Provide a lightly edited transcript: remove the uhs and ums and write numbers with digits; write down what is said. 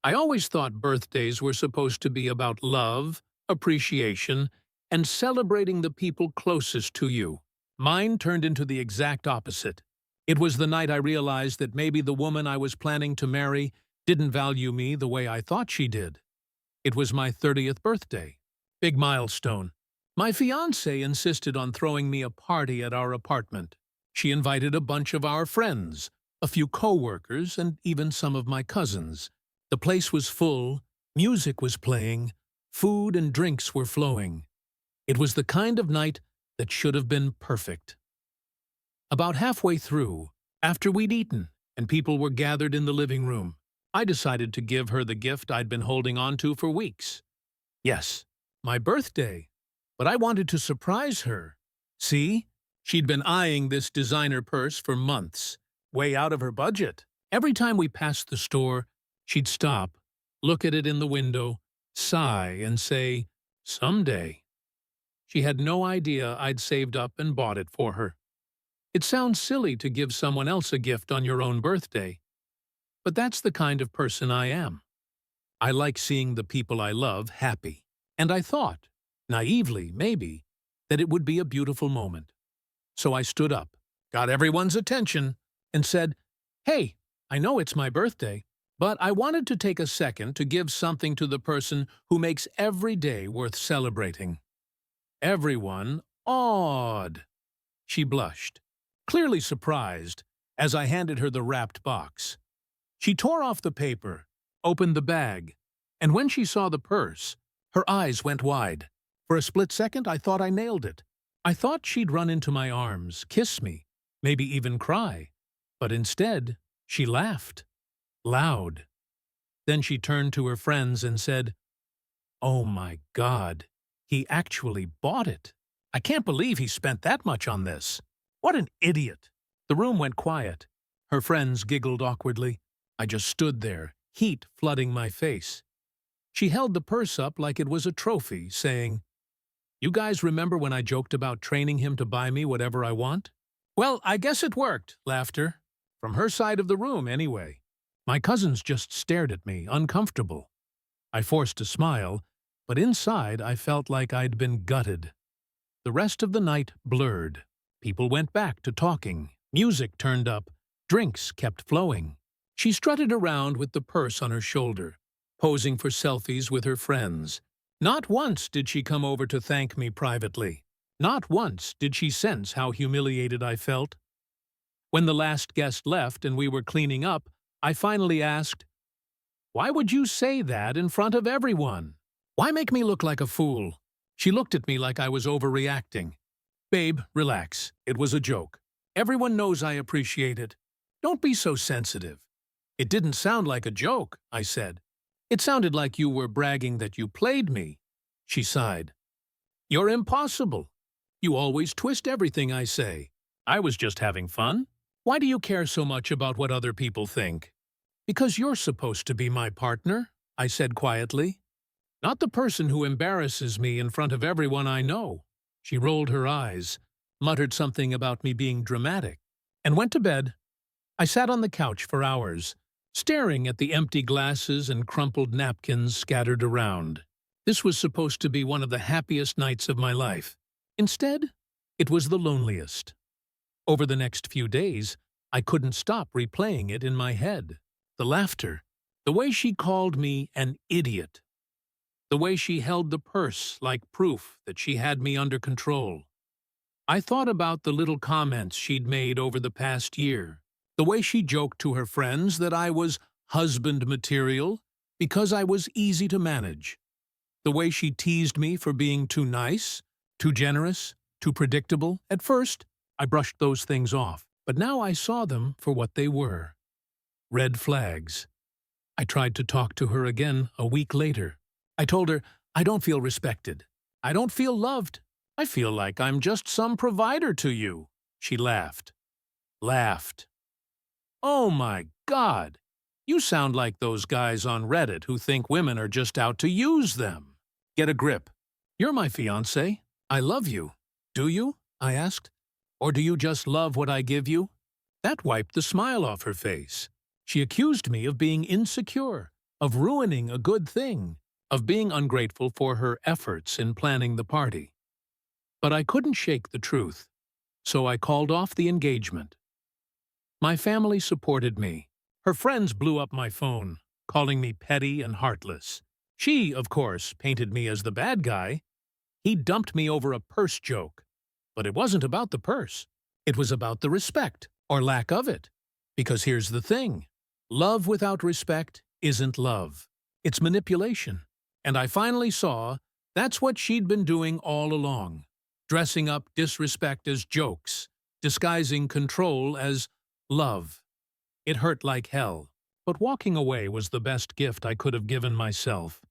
I always thought birthdays were supposed to be about love, appreciation, and celebrating the people closest to you. Mine turned into the exact opposite. It was the night I realized that maybe the woman I was planning to marry didn't value me the way I thought she did. It was my 30th birthday. Big milestone. My fiancée insisted on throwing me a party at our apartment. She invited a bunch of our friends, a few coworkers, and even some of my cousins. The place was full, music was playing, food and drinks were flowing. It was the kind of night that should have been perfect. About halfway through, after we'd eaten and people were gathered in the living room, I decided to give her the gift I'd been holding on to for weeks. Yes, my birthday. But I wanted to surprise her. See? She'd been eyeing this designer purse for months, way out of her budget. Every time we passed the store, she'd stop, look at it in the window, sigh, and say, "Someday." She had no idea I'd saved up and bought it for her. It sounds silly to give someone else a gift on your own birthday, but that's the kind of person I am. I like seeing the people I love happy, and I thought, naively maybe, that it would be a beautiful moment. So I stood up, got everyone's attention, and said, "Hey, I know it's my birthday, but I wanted to take a second to give something to the person who makes every day worth celebrating." Everyone awed. She blushed, clearly surprised, as I handed her the wrapped box. She tore off the paper, opened the bag, and when she saw the purse, her eyes went wide. For a split second, I thought I nailed it. I thought she'd run into my arms, kiss me, maybe even cry. But instead, she laughed. Loud. Then she turned to her friends and said, "Oh my God, he actually bought it. I can't believe he spent that much on this. What an idiot." The room went quiet. Her friends giggled awkwardly. I just stood there, heat flooding my face. She held the purse up like it was a trophy, saying, "You guys remember when I joked about training him to buy me whatever I want?" Well, I guess it worked, laughter. From her side of the room, anyway. My cousins just stared at me, uncomfortable. I forced a smile, but inside I felt like I'd been gutted. The rest of the night blurred. People went back to talking. Music turned up. Drinks kept flowing. She strutted around with the purse on her shoulder, posing for selfies with her friends. Not once did she come over to thank me privately. Not once did she sense how humiliated I felt. When the last guest left and we were cleaning up, I finally asked, "Why would you say that in front of everyone? Why make me look like a fool?" She looked at me like I was overreacting. "Babe, relax. It was a joke. Everyone knows I appreciate it. Don't be so sensitive." "It didn't sound like a joke," I said. "It sounded like you were bragging that you played me." She sighed. "You're impossible. You always twist everything I say. I was just having fun. Why do you care so much about what other people think?" "Because you're supposed to be my partner," I said quietly. "Not the person who embarrasses me in front of everyone I know." She rolled her eyes, muttered something about me being dramatic, and went to bed. I sat on the couch for hours, staring at the empty glasses and crumpled napkins scattered around. This was supposed to be one of the happiest nights of my life. Instead, it was the loneliest. Over the next few days, I couldn't stop replaying it in my head. The laughter, the way she called me an idiot, the way she held the purse like proof that she had me under control. I thought about the little comments she'd made over the past year, the way she joked to her friends that I was husband material because I was easy to manage, the way she teased me for being too nice, too generous, too predictable. At first, I brushed those things off, but now I saw them for what they were. Red flags. I tried to talk to her again a week later. I told her, "I don't feel respected. I don't feel loved. I feel like I'm just some provider to you." She laughed. Laughed. "Oh my God! You sound like those guys on Reddit who think women are just out to use them. Get a grip. You're my fiancé. I love you. Do you?" I asked. "Or do you just love what I give you?" That wiped the smile off her face. She accused me of being insecure, of ruining a good thing, of being ungrateful for her efforts in planning the party. But I couldn't shake the truth, so I called off the engagement. My family supported me. Her friends blew up my phone, calling me petty and heartless. She, of course, painted me as the bad guy. He dumped me over a purse joke. But it wasn't about the purse. It was about the respect, or lack of it. Because here's the thing. Love without respect isn't love. It's manipulation. And I finally saw that's what she'd been doing all along. Dressing up disrespect as jokes, disguising control as love. It hurt like hell, but walking away was the best gift I could have given myself.